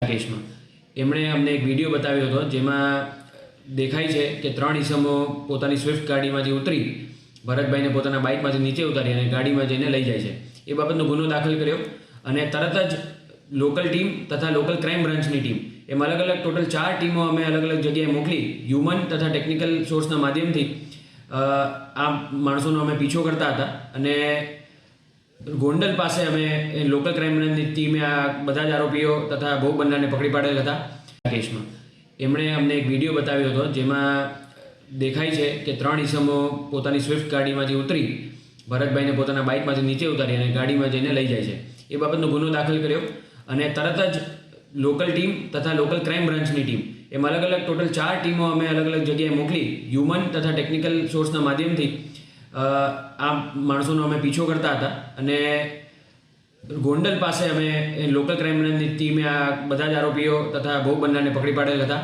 કેસમાં એમણે અમને એક વિડીયો બતાવ્યો હતો જેમાં દેખાય છે કે 3 ઈસમો પોતાની સ્વિફ્ટ ગાડીમાંથી ઉતરી ભરતભાઈને પોતાના બાઇકમાંથી નીચે ઉતારી અને ગાડીમાં જઈને લઈ જાય છે. એ બાબતનો ગુનો દાખલ કર્યો અને તરત જ લોકલ ટીમ તથા લોકલ ક્રાઇમ બ્રાન્ચની ટીમ એમ અલગ અલગ ટોટલ 4 ટીમો અમે અલગ અલગ જગ્યાએ મોકલી હ્યુમન તથા ટેકનિકલ સોર્સના માધ્યમથી આ માણસોનો અમે પીછો કરતા હતા અને ગોંડલ પાસે અમે લોકલ ક્રાઇમ બ્રાન્ચની ટીમે આ બધા જ આરોપીઓ તથા ભોગ બનનારને પકડી પાડેલ હતા. કેસમાં એમણે અમને એક વિડીયો બતાવ્યો હતો જેમાં દેખાય છે કે 3 ઈસમો પોતાની સ્વિફ્ટ ગાડીમાંથી ઉતરી ભરતભાઈને પોતાના બાઇકમાંથી નીચે ઉતારી અને ગાડીમાં જઈને લઈ જાય છે. એ બાબતનો ગુનો દાખલ કર્યો અને તરત જ લોકલ ટીમ તથા લોકલ ક્રાઇમ બ્રાન્ચની ટીમ એમ અલગ અલગ ટોટલ 4 ટીમો અમે અલગ અલગ જગ્યાએ મોકલી હ્યુમન તથા ટેકનિકલ સોર્સના માધ્યમથી આ માણસોનો અમે પીછો કરતા હતા અને ગોંડલ પાસે અમે લોકલ ક્રાઇમ બ્રાન્ચની ટીમે આ બધા જ આરોપીઓ તથા ભોગ બનનારને પકડી પાડેલ હતા.